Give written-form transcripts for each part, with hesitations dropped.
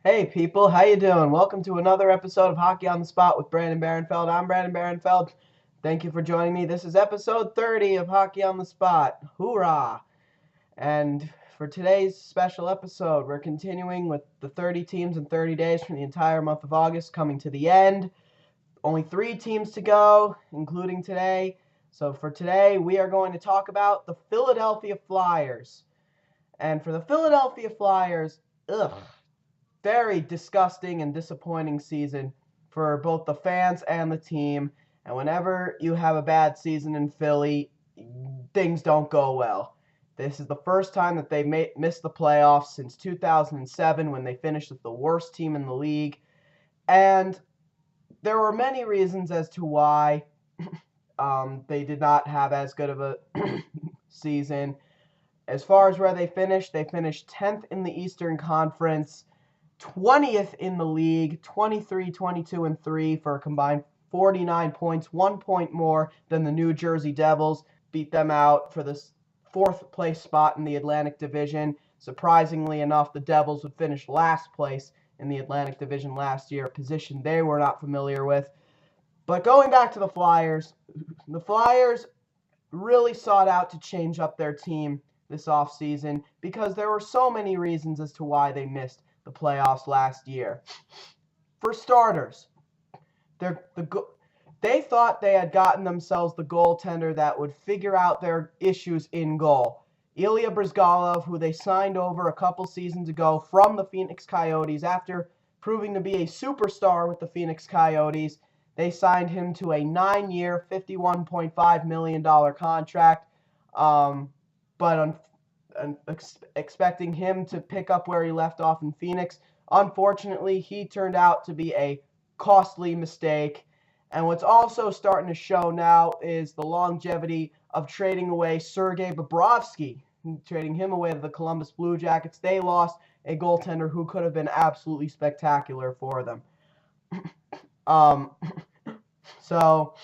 Hey people, how you doing? Welcome to another episode of Hockey on the Spot with Brandon Barenfeld. I'm Brandon Barenfeld. Thank you for joining me. This is episode 30 of Hockey on the Spot. Hoorah! And for today's special episode, we're continuing with the 30 teams in 30 days from the entire month of August coming to the end. Only 3 teams to go, including today. So for today, we are going to talk about the Philadelphia Flyers. And for the Philadelphia Flyers, very disgusting and disappointing season for both the fans and the team. And whenever you have a bad season in Philly, things don't go well. This is the first time that they missed the playoffs since 2007 when they finished with the worst team in the league. And there were many reasons as to why they did not have as good of a season. As far as where they finished 10th in the Eastern Conference, 20th in the league, 23, 22, and 3 for a combined 49 points, 1 point more than the New Jersey Devils. Beat them out for the fourth place spot in the Atlantic Division. Surprisingly enough, the Devils would finish last place in the Atlantic Division last year, a position they were not familiar with. But going back to the Flyers really sought out to change up their team this offseason because there were so many reasons as to why they missed the playoffs last year. For starters, they thought they had gotten themselves the goaltender that would figure out their issues in goal. Ilya Bryzgalov, who they signed over a couple seasons ago from the Phoenix Coyotes after proving to be a superstar with the Phoenix Coyotes. They signed him to a 9-year, $51.5 million contract, but expecting him to pick up where he left off in Phoenix. Unfortunately, he turned out to be a costly mistake. And what's also starting to show now is the longevity of trading away Sergei Bobrovsky, trading him away to the Columbus Blue Jackets. They lost a goaltender who could have been absolutely spectacular for them. So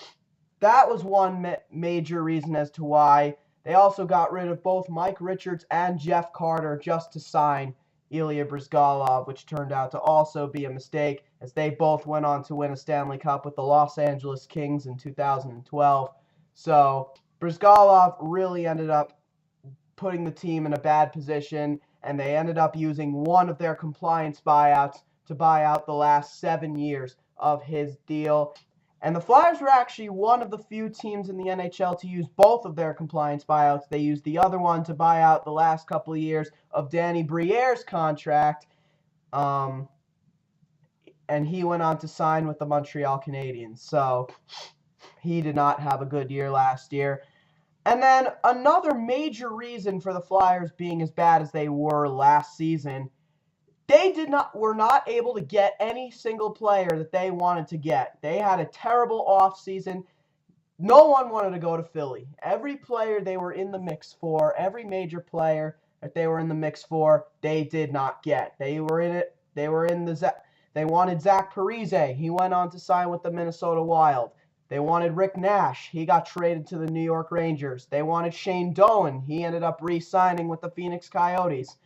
that was one major reason as to why. They also got rid of both Mike Richards and Jeff Carter just to sign Ilya Bryzgalov, which turned out to also be a mistake as they both went on to win a Stanley Cup with the Los Angeles Kings in 2012. So Bryzgalov really ended up putting the team in a bad position, and they ended up using one of their compliance buyouts to buy out the last 7 years of his deal. And the Flyers were actually one of the few teams in the NHL to use both of their compliance buyouts. They used the other one to buy out the last couple of years of Danny Briere's contract, and he went on to sign with the Montreal Canadiens. So he did not have a good year last year. And then another major reason for the Flyers being as bad as they were last season, they were not able to get any single player that they wanted to get. They had a terrible offseason. No one wanted to go to Philly. Every player they were in the mix for, every major player that they were in the mix for, they did not get. They wanted Zach Parise. He went on to sign with the Minnesota Wild. They wanted Rick Nash. He got traded to the New York Rangers. They wanted Shane Doan. He ended up re-signing with the Phoenix Coyotes.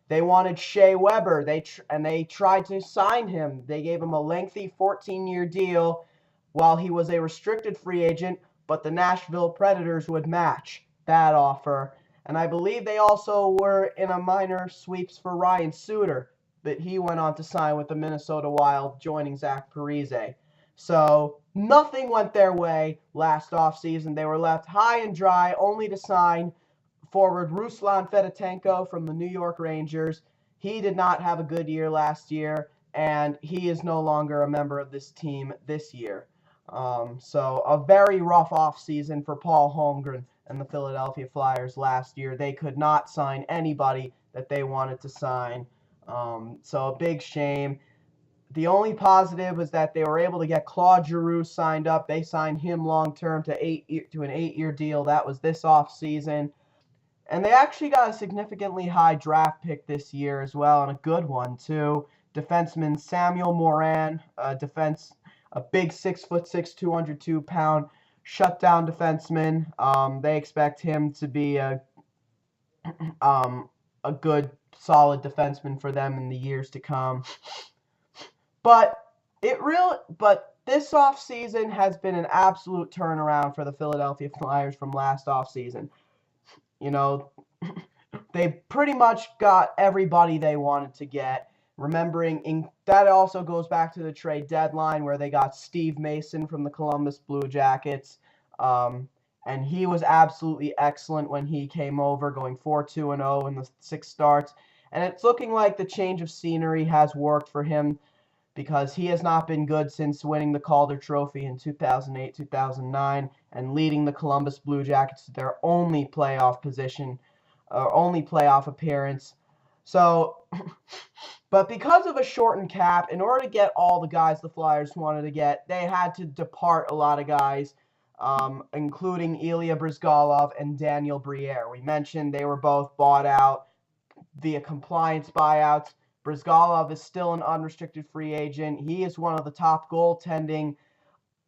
They wanted Shea Weber. They tried to sign him. They gave him a lengthy 14-year deal while he was a restricted free agent, but the Nashville Predators would match that offer. And I believe they also were in a minor sweeps for Ryan Suter, but he went on to sign with the Minnesota Wild, joining Zach Parise. So nothing went their way last offseason. They were left high and dry, only to sign forward Ruslan Fedotenko from the New York Rangers. He did not have a good year last year, and he is no longer a member of this team this year. So a very rough offseason for Paul Holmgren and the Philadelphia Flyers last year. They could not sign anybody that they wanted to sign. So a big shame. The only positive was that they were able to get Claude Giroux signed up. They signed him long-term to an 8-year deal. That was this offseason. And they actually got a significantly high draft pick this year as well, and a good one too. Defenseman Samuel Morin, a big 6'6", 202-pound shutdown defenseman. They expect him to be a good solid defenseman for them in the years to come. But this offseason has been an absolute turnaround for the Philadelphia Flyers from last offseason. You know, they pretty much got everybody they wanted to get. Remembering, that also goes back to the trade deadline where they got Steve Mason from the Columbus Blue Jackets. And he was absolutely excellent when he came over, going 4-2-0 in the 6 starts. And it's looking like the change of scenery has worked for him, because he has not been good since winning the Calder Trophy in 2008-2009 and leading the Columbus Blue Jackets to their only playoff appearance. So, but because of a shortened cap, in order to get all the guys the Flyers wanted to get, they had to depart a lot of guys, including Ilya Bryzgalov and Daniel Briere. We mentioned they were both bought out via compliance buyouts. Bryzgalov is still an unrestricted free agent. He is one of the top goaltending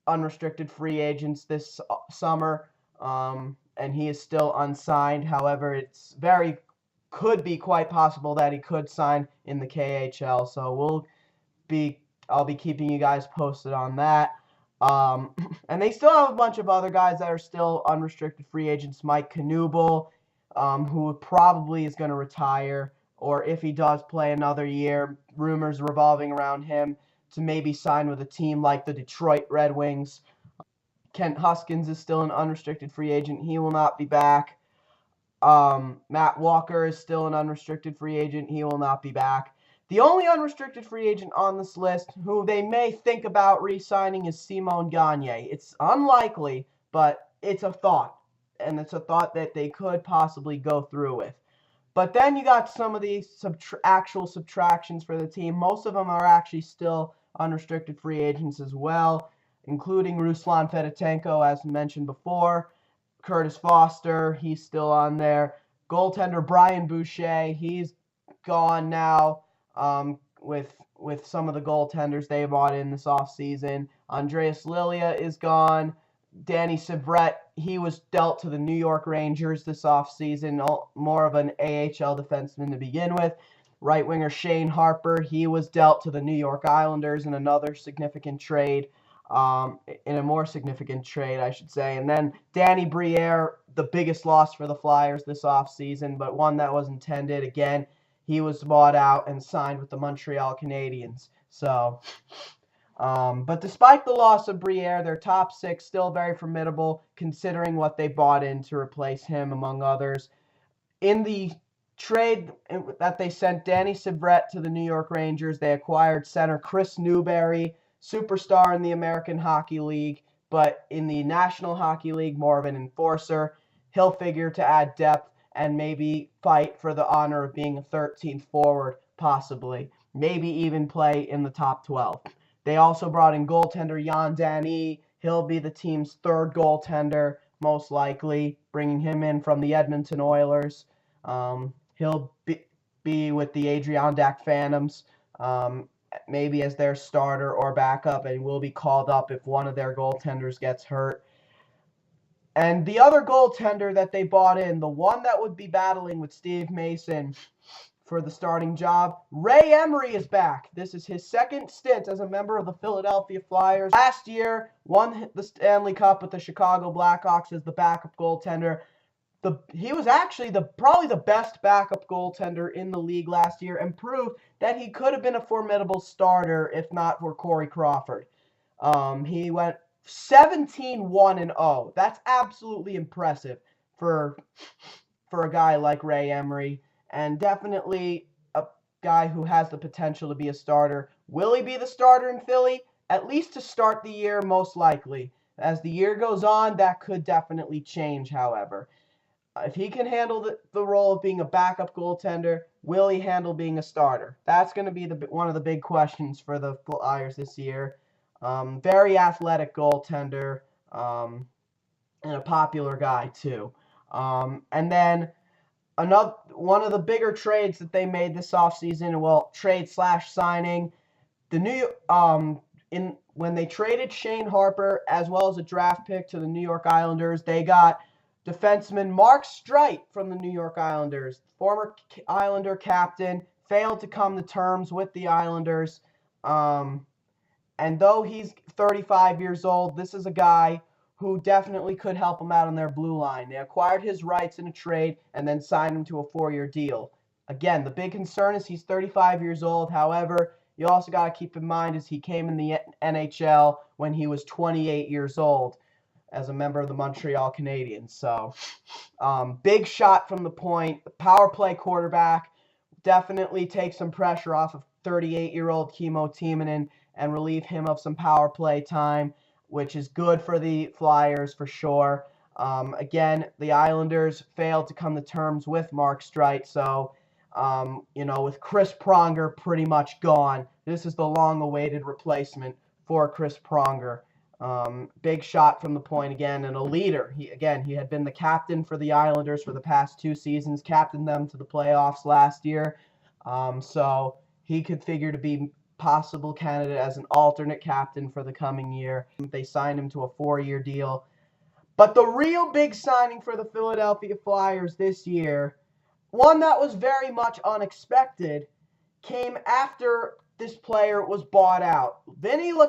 unrestricted free agents this summer, and he is still unsigned. However, could be quite possible that he could sign in the KHL. So I'll be keeping you guys posted on that. And they still have a bunch of other guys that are still unrestricted free agents. Mike Knuble, who probably is going to retire, or if he does play another year, rumors revolving around him to maybe sign with a team like the Detroit Red Wings. Kent Huskins is still an unrestricted free agent. He will not be back. Matt Walker is still an unrestricted free agent. He will not be back. The only unrestricted free agent on this list who they may think about re-signing is Simon Gagne. It's unlikely, but it's a thought, and it's a thought that they could possibly go through with. But then you got some of the actual subtractions for the team. Most of them are actually still unrestricted free agents as well, including Ruslan Fedotenko, as mentioned before. Curtis Foster, he's still on there. Goaltender Brian Boucher, he's gone now, with some of the goaltenders they bought in this offseason. Andreas Lilia is gone. Danny Syvret, he was dealt to the New York Rangers this offseason, more of an AHL defenseman to begin with. Right winger Shane Harper, he was dealt to the New York Islanders in another significant trade, in a more significant trade, I should say. And then Danny Briere, the biggest loss for the Flyers this offseason, but one that was intended. Again, he was bought out and signed with the Montreal Canadiens. So, but despite the loss of Briere, their top 6 still very formidable, considering what they bought in to replace him, among others. In the trade that they sent Danny Syvret to the New York Rangers, they acquired center Chris Newberry, superstar in the American Hockey League, but in the National Hockey League, more of an enforcer. He'll figure to add depth and maybe fight for the honor of being a 13th forward, possibly. Maybe even play in the top 12. They also brought in goaltender Jan Danny. He'll be the team's 3rd goaltender, most likely, bringing him in from the Edmonton Oilers. He'll be with the Adirondack Phantoms, maybe as their starter or backup, and will be called up if one of their goaltenders gets hurt. And the other goaltender that they bought in, the one that would be battling with Steve Mason for the starting job, Ray Emery is back. This is his 2nd stint as a member of the Philadelphia Flyers. Last year, won the Stanley Cup with the Chicago Blackhawks as the backup goaltender. He was actually probably the best backup goaltender in the league last year, and proved that he could have been a formidable starter if not for Corey Crawford. He went 17-1-0. That's absolutely impressive for a guy like Ray Emery, and definitely a guy who has the potential to be a starter. Will he be the starter in Philly? At least to start the year, most likely. As the year goes on, that could definitely change, however. If he can handle the role of being a backup goaltender, will he handle being a starter? That's going to be one of the big questions for the Flyers this year. Very athletic goaltender, and a popular guy too. And then one of the bigger trades that they made this offseason, well, trade/signing, when they traded Shane Harper as well as a draft pick to the New York Islanders, they got Defenseman Mark Streit from the New York Islanders, former Islander captain, failed to come to terms with the Islanders. And though he's 35 years old, this is a guy who definitely could help them out on their blue line. They acquired his rights in a trade and then signed him to a 4-year deal. Again, the big concern is he's 35 years old. However, you also got to keep in mind is he came in the NHL when he was 28 years old as a member of the Montreal Canadiens. So, big shot from the point. The power play quarterback definitely take some pressure off of 38-year-old Kimmo Timonen and relieve him of some power play time, which is good for the Flyers for sure. Again, the Islanders failed to come to terms with Mark Streit, so with Chris Pronger pretty much gone, this is the long-awaited replacement for Chris Pronger. Big shot from the point again, and a leader. He had been the captain for the Islanders for the past 2 seasons, captained them to the playoffs last year. So he could figure to be possible candidate as an alternate captain for the coming year. They signed him to a 4-year deal. But the real big signing for the Philadelphia Flyers this year, one that was very much unexpected, came after this player was bought out. Vincent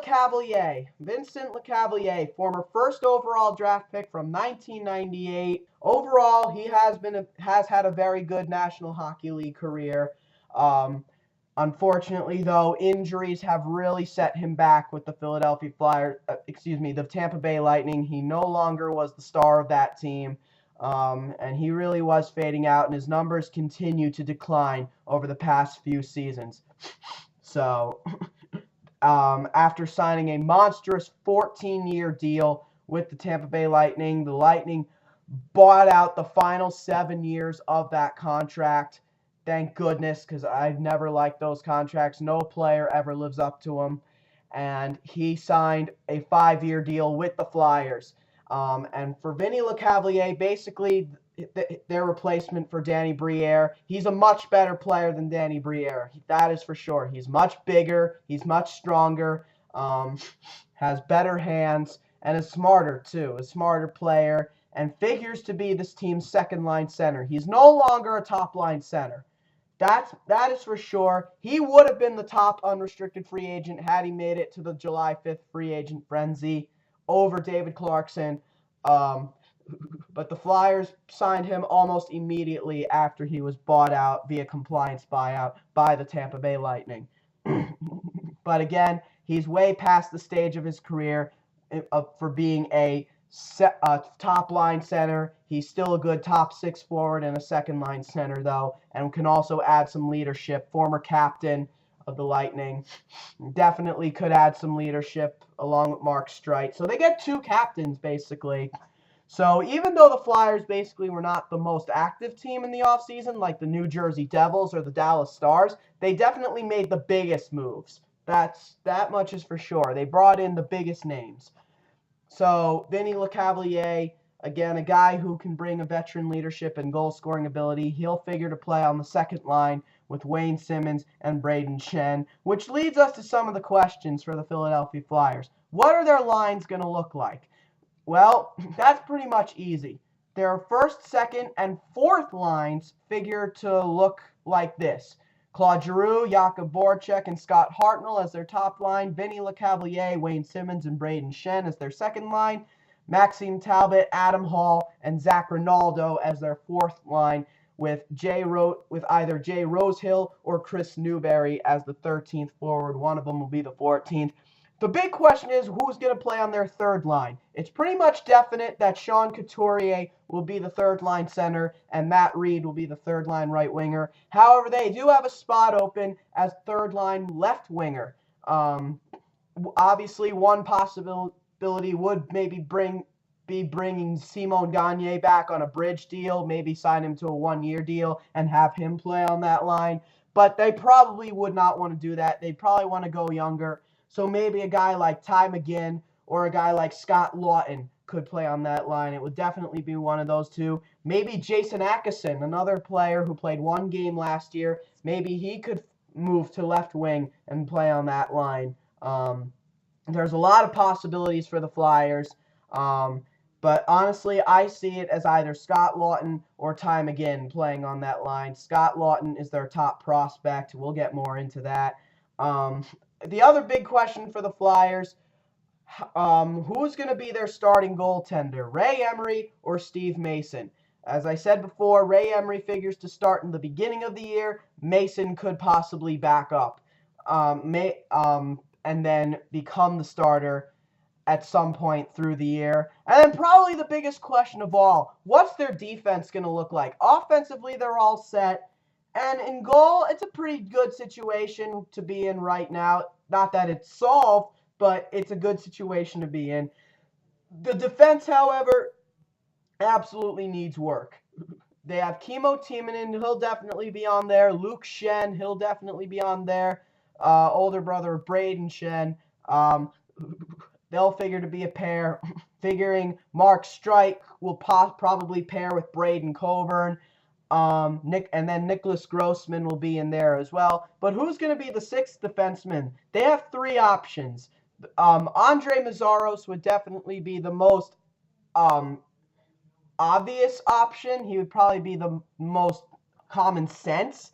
Lecavalier, former first overall draft pick from 1998. Overall, he has had a very good National Hockey League career. Unfortunately, though, injuries have really set him back with the the Tampa Bay Lightning. He no longer was the star of that team, and he really was fading out, and his numbers continue to decline over the past few seasons. So, after signing a monstrous 14-year deal with the Tampa Bay Lightning, the Lightning bought out the final 7 years of that contract. Thank goodness, because I've never liked those contracts. No player ever lives up to them. And he signed a 5-year deal with the Flyers. And for Vinny Lecavalier, basically their replacement for Danny Briere. He's a much better player than Danny Briere. That is for sure. He's much bigger. He's much stronger. Has better hands. And is smarter, too. A smarter player. And figures to be this team's second-line center. He's no longer a top-line center. That is for sure. He would have been the top unrestricted free agent had he made it to the July 5th free agent frenzy over David Clarkson. But the Flyers signed him almost immediately after he was bought out via compliance buyout by the Tampa Bay Lightning. But again, he's way past the stage of his career for being a top-line center. He's still a good top 6 forward and a second-line center, though, and can also add some leadership. Former captain of the Lightning. Definitely could add some leadership along with Mark Streit. So they get 2 captains, basically. So even though the Flyers basically were not the most active team in the offseason, like the New Jersey Devils or the Dallas Stars, they definitely made the biggest moves. That much is for sure. They brought in the biggest names. So, Vinny Lecavalier, again, a guy who can bring a veteran leadership and goal-scoring ability. He'll figure to play on the second line with Wayne Simmonds and Brayden Schenn, which leads us to some of the questions for the Philadelphia Flyers. What are their lines going to look like? Well, that's pretty much easy. Their first, second, and fourth lines figure to look like this. Claude Giroux, Jakub Voracek, and Scott Hartnell as their top line. Vinny Lecavalier, Wayne Simmonds, and Brayden Schenn as their second line. Maxime Talbot, Adam Hall, and Zach Rinaldo as their fourth line, with either Jay Rosehill or Chris Newberry as the 13th forward. One of them will be the 14th. The big question is who's going to play on their third line. It's pretty much definite that Sean Couturier will be the third-line center and Matt Reed will be the third-line right winger. However, they do have a spot open as third-line left winger. Obviously, one possibility would maybe be bringing Simon Gagne back on a bridge deal, maybe sign him to a 1-year deal and have him play on that line. But they probably would not want to do that. They'd probably want to go younger. So maybe a guy like Ty McGinn or a guy like Scott Laughton could play on that line. It would definitely be one of those two. Maybe Jason Akeson, another player who played 1 game last year. Maybe he could move to left wing and play on that line. There's a lot of possibilities for the Flyers. But honestly, I see it as either Scott Laughton or Ty McGinn playing on that line. Scott Laughton is their top prospect. We'll get more into that. The other big question for the Flyers, who's going to be their starting goaltender, Ray Emery or Steve Mason? As I said before, Ray Emery figures to start in the beginning of the year. Mason could possibly back up and then become the starter at some point through the year. And then probably the biggest question of all, what's their defense going to look like? Offensively, they're all set. And in goal, it's a pretty good situation to be in right now. Not that it's solved, but it's a good situation to be in. The defense, however, absolutely needs work. They have Kimmo Timonen, he'll definitely be on there. Luke Schenn, he'll definitely be on there. Older brother of Braden Schenn. They'll figure to be a pair. Figuring Mark Streit will probably pair with Braden Coburn. And then Nicholas Grossman will be in there as well. But who's going to be the sixth defenseman? They have three options. Andre Meszaros would definitely be the most obvious option. He would probably be the most common sense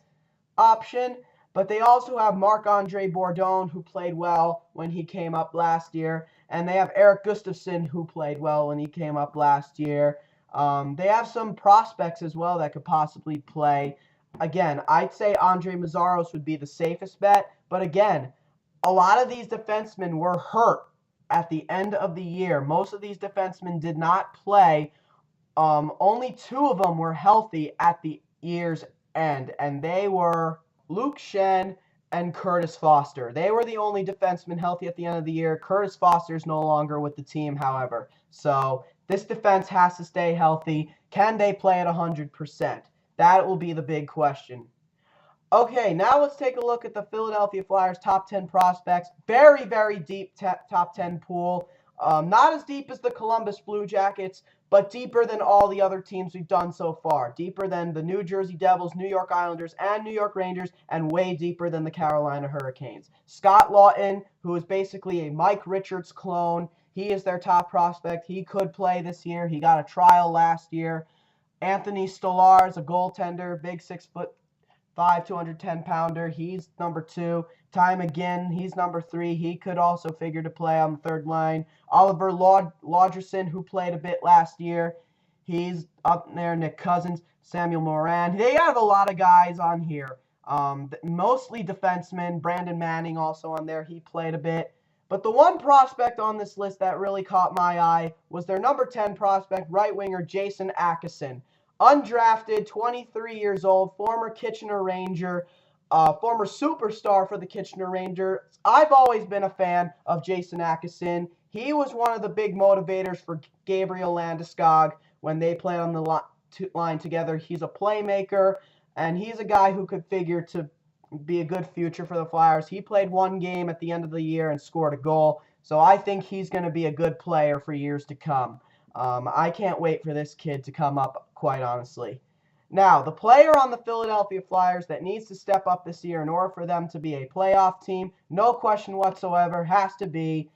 option. But they also have Marc-Andre Bourdon, who played well when he came up last year. And they have Erik Gustafsson, who played well when he came up last year. They have some prospects as well that could possibly play. Again, I'd say Andre Meszaros would be the safest bet. But again, a lot of these defensemen were hurt at the end of the year. Most of these defensemen did not play. Only two of them were healthy at the year's end, and they were Luke Schenn and Curtis Foster. They were the only defensemen healthy at the end of the year. Curtis Foster is no longer with the team, however. So this defense has to stay healthy. Can they play at 100%? That will be the big question. Okay, now let's take a look at the Philadelphia Flyers top 10 prospects. Very, very deep top 10 pool. Not as deep as the Columbus Blue Jackets, but deeper than all the other teams we've done so far. Deeper than the New Jersey Devils, New York Islanders, and New York Rangers, and way deeper than the Carolina Hurricanes. Scott Laughton, who is basically a Mike Richards clone, he is their top prospect. He could play this year. He got a trial last year. Anthony Stolarz, a goaltender, big 6'5", 210-pounder. He's number 2. Ty McGinn, he's number 3. He could also figure to play on the third line. Oliver Laudruson, who played a bit last year, he's up there. Nick Cousins, Samuel Morin. They have a lot of guys on here. Mostly defensemen. Brandon Manning also on there. He played a bit. But the one prospect on this list that really caught my eye was their number 10 prospect, right winger Jason Akeson. Undrafted, 23 years old, former Kitchener Ranger, former superstar for the Kitchener Rangers. I've always been a fan of Jason Akeson. He was one of the big motivators for Gabriel Landeskog when they played on the line together. He's a playmaker, and he's a guy who could figure to be a good future for the Flyers. He played one game at the end of the year and scored a goal, so I think he's going to be a good player for years to come. I can't wait for this kid to come up, quite honestly. Now, the player on the Philadelphia Flyers that needs to step up this year in order for them to be a playoff team, no question whatsoever, has to be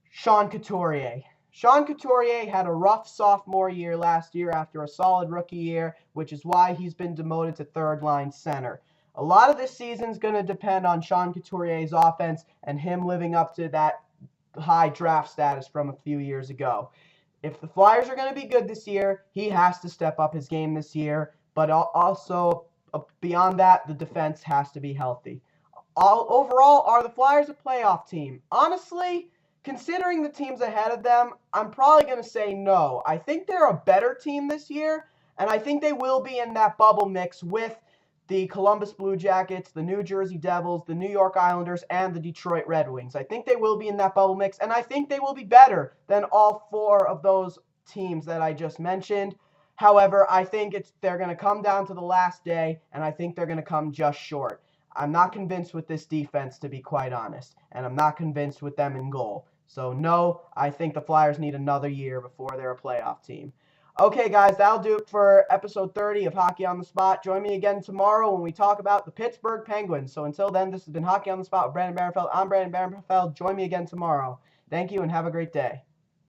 Sean Couturier. Sean Couturier had a rough sophomore year last year after a solid rookie year, which is why he's been demoted to third-line center. A lot of this season is going to depend on Sean Couturier's offense and him living up to that high draft status from a few years ago. If the Flyers are going to be good this year, he has to step up his game this year. But also, beyond that, the defense has to be healthy. Overall, are the Flyers a playoff team? Honestly, considering the teams ahead of them, I'm probably going to say no. I think they're a better team this year, and I think they will be in that bubble mix with the Columbus Blue Jackets, the New Jersey Devils, the New York Islanders, and the Detroit Red Wings. I think they will be in that bubble mix, and I think they will be better than all 4 of those teams that I just mentioned. However, I think they're going to come down to the last day, and I think they're going to come just short. I'm not convinced with this defense, to be quite honest, and I'm not convinced with them in goal. So, no, I think the Flyers need another year before they're a playoff team. Okay, guys, that'll do it for episode 30 of Hockey on the Spot. Join me again tomorrow when we talk about the Pittsburgh Penguins. So until then, this has been Hockey on the Spot with Brandon Barenfeld. I'm Brandon Barenfeld. Join me again tomorrow. Thank you and have a great day.